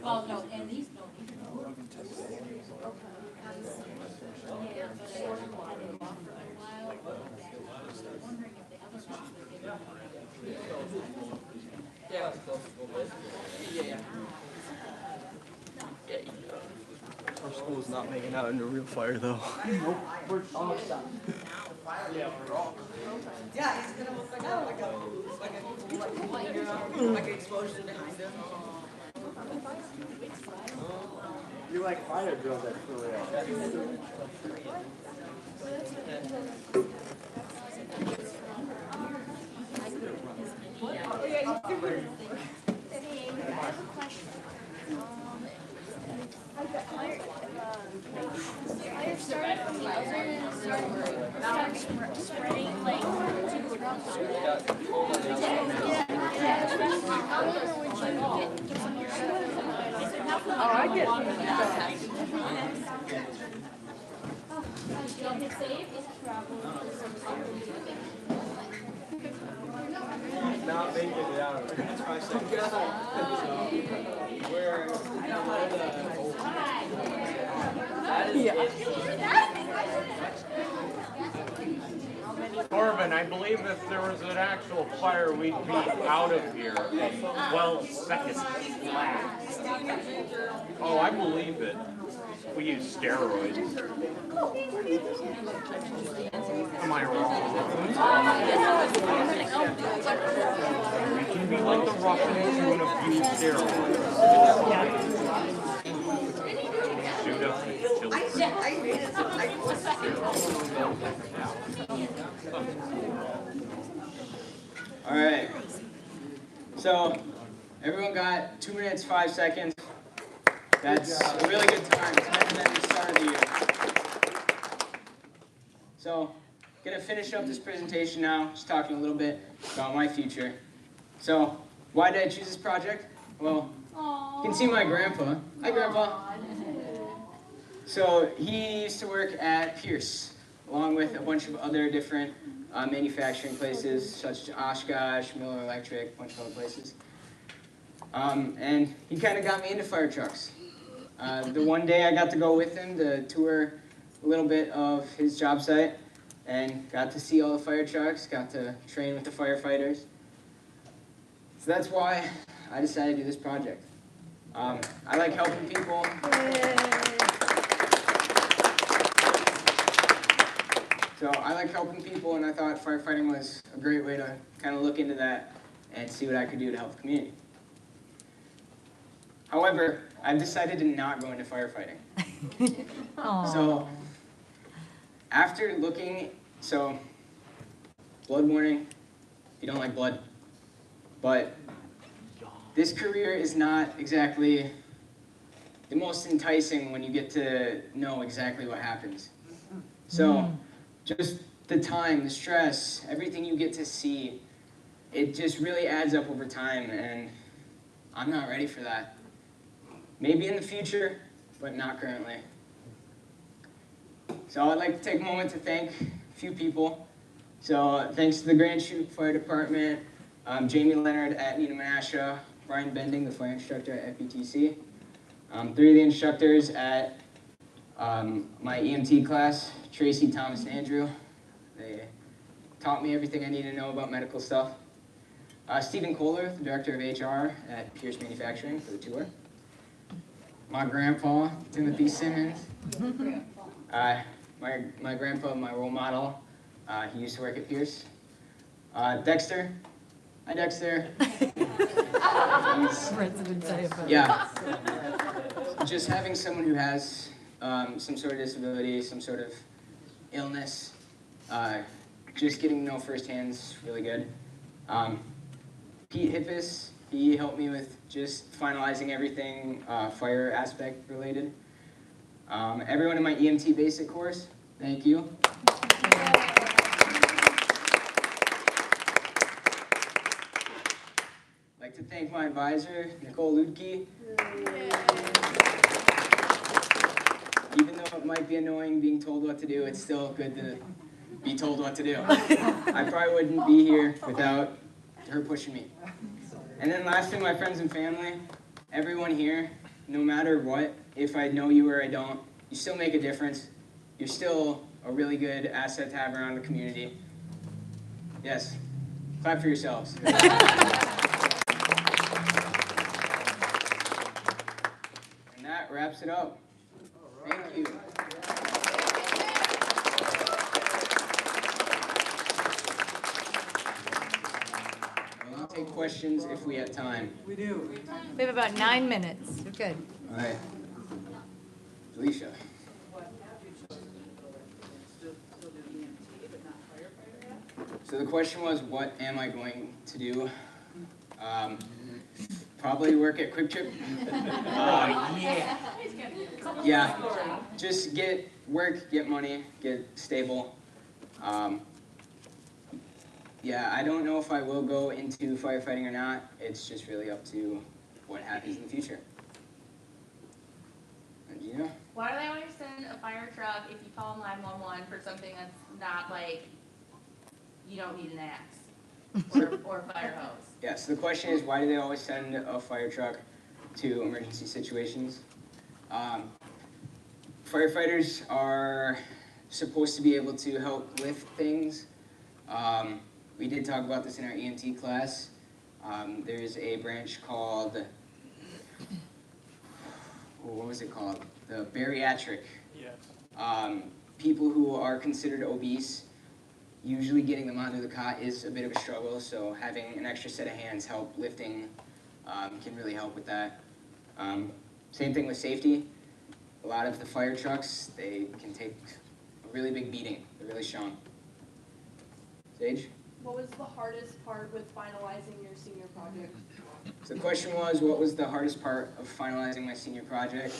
Well, no, and these don't even No, work. you can test it. Yeah, but I had it off for a while. I'm wondering if the other ones are getting. Our school is not making out into real fire though. Nope, we're almost done. Yeah, he's gonna look like an explosion behind him. You like fire drills at for real. Fire started from the other and started spreading like to the ground. I remember when you get some of your stuff. Oh, I get Don't hit save. Not making it out. That's 5 seconds. Where Korbyn, I believe if there was an actual fire, we'd be out of here in 12 seconds flat. Oh, I believe it. We use steroids. Am I wrong? We can be like the Russians who abuse steroids. Shoot up and kill All right. So everyone got 2 minutes, 5 seconds. That's a really good time. It's better than the start of the year. So, gonna finish up this presentation now, just talking a little bit about my future. So, why did I choose this project? Well, you can see my grandpa. Hi, Grandpa. So, he used to work at Pierce, along with a bunch of other different manufacturing places, such as Oshkosh, Miller Electric, a bunch of other places. And he kind of got me into fire trucks. The one day I got to go with him to tour a little bit of his job site and got to see all the fire trucks, got to train with the firefighters. So that's why I decided to do this project. I like helping people. So I like helping people, and I thought firefighting was a great way to kind of look into that and see what I could do to help the community. However, I've decided to not go into firefighting. So, after looking, blood warning, if you don't like blood, but this career is not exactly the most enticing when you get to know exactly what happens. So just the time, the stress, everything you get to see, it just really adds up over time, and I'm not ready for that. Maybe in the future, but not currently. So I'd like to take a moment to thank a few people. So thanks to the Grand Chute Fire Department, Jamie Leonard at Nina Menasha, Brian Bending, the fire instructor at FBTC, 3 of the instructors at my EMT class, Tracy, Thomas, and Andrew. They taught me everything I need to know about medical stuff. Stephen Kohler, the director of HR at Pierce Manufacturing for the tour. My grandpa, Timothy Simmons. My grandpa, my role model, he used to work at Pierce. Dexter. Hi, Dexter. Yeah. Just having someone who has some sort of disability, some sort of illness, just getting to know firsthand is really good. Pete Hippis, he helped me with just finalizing everything fire aspect related. Everyone in my EMT basic course, thank you. I'd like to thank my advisor, Nicole Ludke. Even though it might be annoying being told what to do, it's still good to be told what to do. I probably wouldn't be here without her pushing me. And then lastly, my friends and family, everyone here, no matter what, if I know you or I don't, you still make a difference. You're still a really good asset to have around the community. Yes, clap for yourselves. And that wraps it up. Thank you. We'll take questions if we have time. We do. We have about 9 minutes. You're good. All right. Alicia. So the question was, what am I going to do? Probably work at Quick Trip. Yeah, just get work, get money, get stable. Yeah, I don't know if I will go into firefighting or not. It's just really up to what happens in the future. And Gina? Why do they always send a fire truck if you call 911 for something that's not like, you don't need an axe or a fire hose? Yeah, so the question is, why do they always send a fire truck to emergency situations? Firefighters are supposed to be able to help lift things. We did talk about this in our EMT class. There's a branch called, what was it called? The bariatric. Yes. People who are considered obese, usually getting them onto the cot is a bit of a struggle, so having an extra set of hands help lifting can really help with that. Same thing with safety. A lot of the fire trucks, they can take a really big beating. They're really strong. Sage? What was the hardest part with finalizing your senior project? So the question was, what was the hardest part of finalizing my senior project?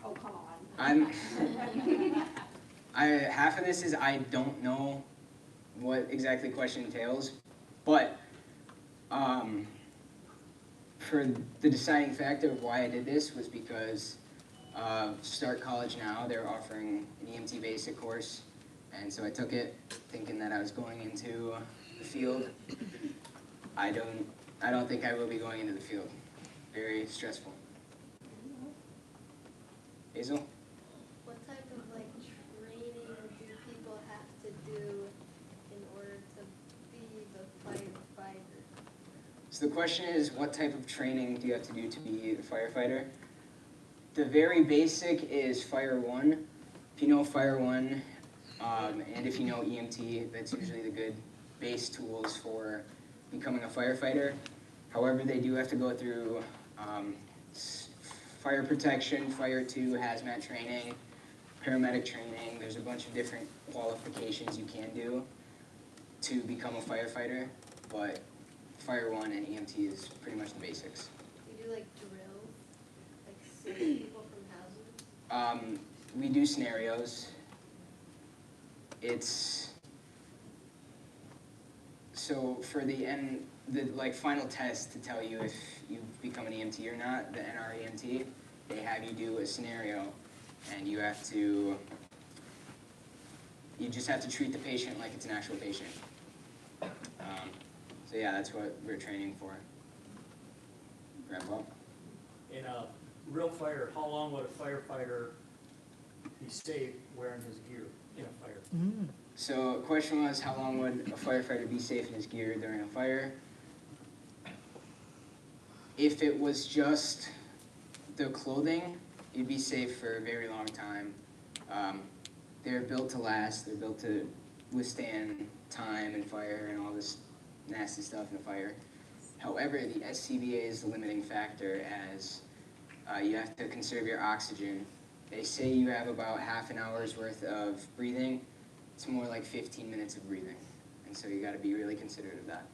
Oh, come on. Half of this is I don't know what exactly the question entails, but for the deciding factor of why I did this was because Start College Now, they're offering an EMT basic course, and so I took it thinking that I was going into the field. I don't think I will be going into the field. Very stressful. Hazel? What type of training do people have to do in order to be the firefighter? So the question is, what type of training do you have to do to be a firefighter? The very basic is Fire 1. If you know Fire 1, and if you know EMT, that's usually the good base tools for becoming a firefighter. However, they do have to go through fire protection, Fire 2, hazmat training, paramedic training. There's a bunch of different qualifications you can do to become a firefighter, but Fire 1 and EMT is pretty much the basics. We do like drills, like save people from hazards. We do scenarios. It's, so for the like final test to tell you if you've become an EMT or not, the NREMT, they have you do a scenario, and you just have to treat the patient like it's an actual patient. So yeah, that's what we're training for. Grandpa? In a real fire, how long would a firefighter be safe wearing his gear in a fire? So the question was, how long would a firefighter be safe in his gear during a fire? If it was just the clothing, you'd be safe for a very long time. They're built to last. They're built to withstand time and fire and all this nasty stuff in a fire. However, the SCBA is the limiting factor, as you have to conserve your oxygen. They say you have about half an hour's worth of breathing. It's more like 15 minutes of breathing. And so you got to be really considerate of that.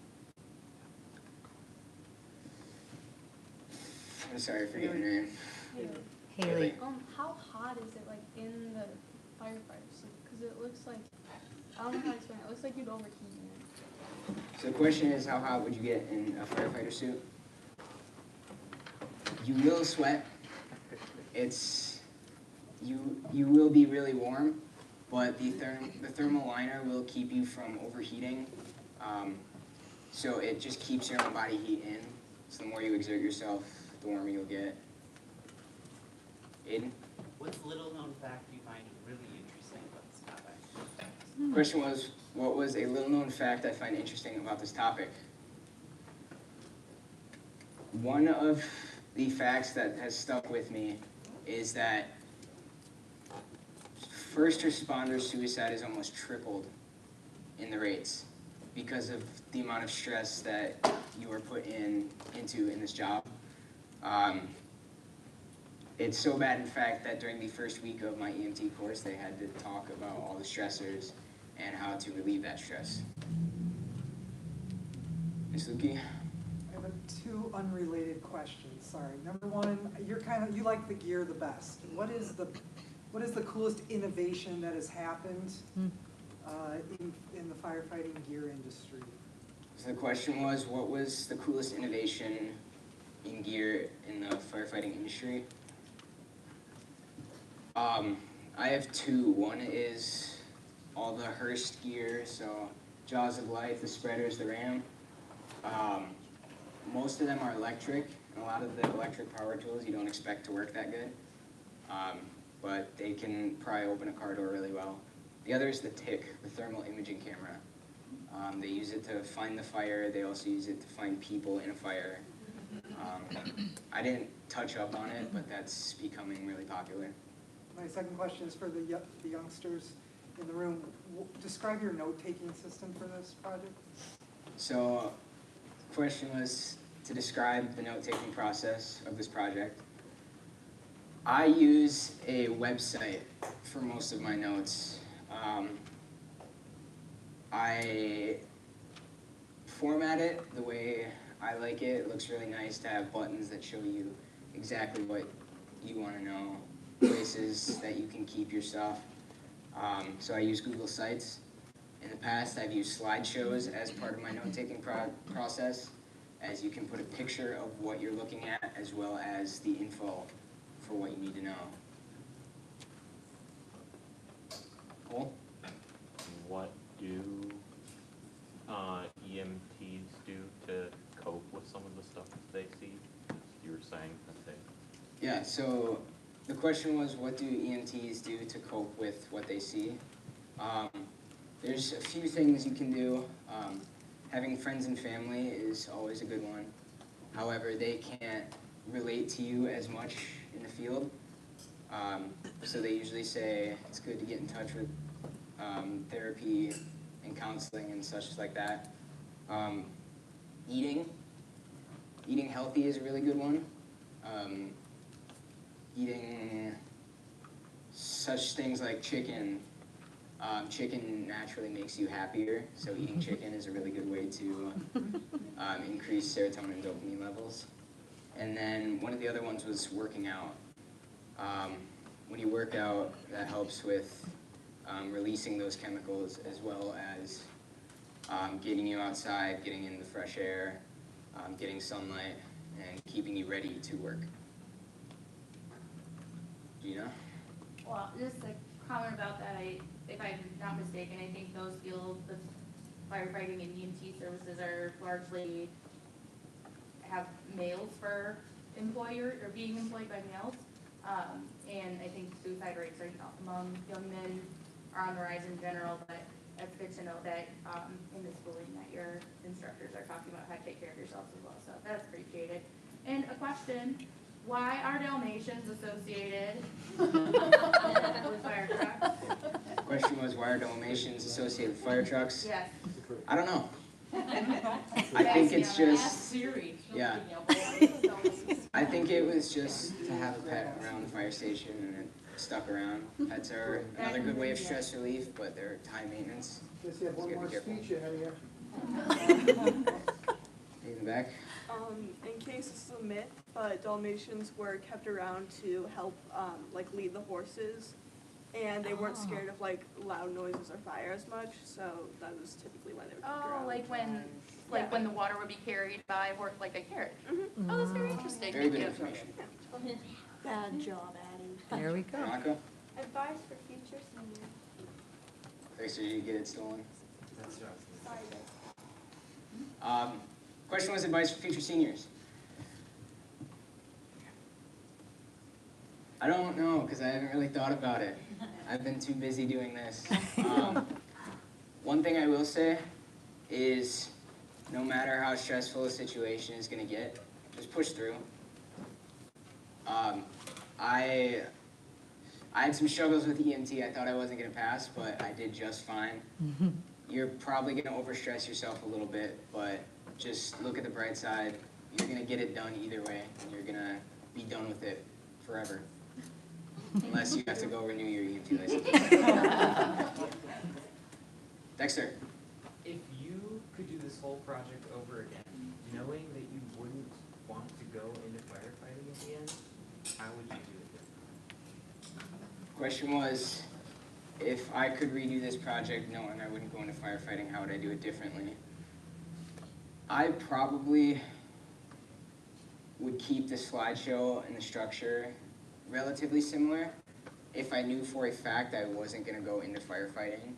I'm sorry for getting your name. Haley. How hot is it like in the firefighter suit? Because it looks like, I don't know how to explain it. It looks like you'd overheat in it. So the question is, how hot would you get in a firefighter suit? You will sweat. You will be really warm, but the thermal liner will keep you from overheating. So it just keeps your own body heat in. So the more you exert yourself, the warmer you'll get. Aiden? What's a little known fact you find really interesting about this topic? The question was, what was a little known fact I find interesting about this topic? One of the facts that has stuck with me is that first responder suicide is almost tripled in the rates because of the amount of stress that you are put into this job. It's so bad, in fact, that during the first week of my EMT course, they had to talk about all the stressors and how to relieve that stress. Ms. Lukey? I have two unrelated questions, sorry. Number one, you like the gear the best. What is the coolest innovation that has happened in the firefighting gear industry? So the question was, what was the coolest innovation in gear in the firefighting industry? I have two. One is all the Hearst gear, so Jaws of Life, the spreaders, the ram. Most of them are electric, and a lot of the electric power tools you don't expect to work that good. But they can pry open a car door really well. The other is the TIC, the thermal imaging camera. They use it to find the fire. They also use it to find people in a fire. I didn't touch up on it, but that's becoming really popular. My second question is for the youngsters in the room. Describe your note-taking system for this project. So the question was to describe the note-taking process of this project. I use a website for most of my notes. I format it the way I like it. It looks really nice to have buttons that show you exactly what you want to know, places that you can keep your stuff. So I use Google Sites. In the past, I've used slideshows as part of my note-taking process, as you can put a picture of what you're looking at as well as the info for what you need to know. Cool? What do EMTs do to cope with some of the stuff that they see? You were saying that they... Yeah, so the question was, what do EMTs do to cope with what they see? There's a few things you can do. Having friends and family is always a good one. However, they can't relate to you as much in the field. So they usually say it's good to get in touch with therapy and counseling and such like that. Eating healthy is a really good one. Eating such things like chicken, Chicken naturally makes you happier, so eating chicken is a really good way to increase serotonin and dopamine levels. And then one of the other ones was working out. When you work out, that helps with releasing those chemicals as well as getting you outside, getting in the fresh air, getting sunlight, and keeping you ready to work. Gina? Well, just a comment about that, if I'm not mistaken, I think those fields, the firefighting and EMT services are largely have males for employer, or being employed by males. And I think suicide rates are among young men are on the rise in general, but it's good to know that in the schooling that your instructors are talking about how to take care of yourselves as well, so that's appreciated. And a question, why are Dalmatians associated with fire trucks? The question was, why are Dalmatians associated with fire trucks? Yes. I don't know. I think it's just, yeah. I think it was just to have a pet around the fire station and it stuck around. Pets are another good way of stress relief, but they're high maintenance. Just have one more speech ahead of you. In the back. In case this is a myth, but Dalmatians were kept around to help, like, lead the horses, and they weren't scared of, like, loud noises or fire as much, so that was typically why they were kept around. Like when the water would be carried by like a carriage. Mm-hmm. Oh, that's very interesting. Very good information. Bad job, Addie. There we go. Monica? Advice for future seniors. Thanks, did you get it stolen? That's right. Sorry. Question was advice for future seniors. I don't know, because I haven't really thought about it. I've been too busy doing this. One thing I will say is, no matter how stressful a situation is going to get, just push through. I had some struggles with EMT. I thought I wasn't going to pass, but I did just fine. You're probably going to overstress yourself a little bit, but just look at the bright side. You're going to get it done either way, and you're going to be done with it forever. Unless you have to go renew your EMT license. Dexter. If you could do this whole project over again, knowing that you wouldn't want to go into firefighting at the end, how would you do it differently? Question was, if I could redo this project knowing I wouldn't go into firefighting, how would I do it differently? I probably would keep the slideshow and the structure relatively similar. If I knew for a fact I wasn't going to go into firefighting,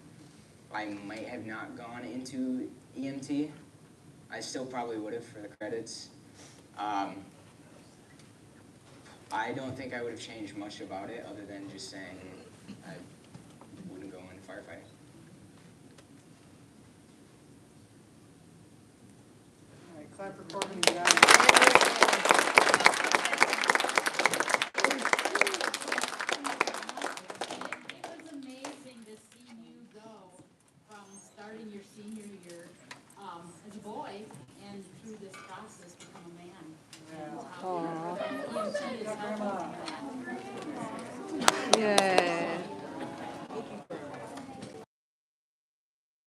I might have not gone into EMT. I still probably would have for the credits. I don't think I would have changed much about it other than just saying I wouldn't go into firefighting. All right, clap for Korbyn and Jack. Starting your senior year as a boy and through this process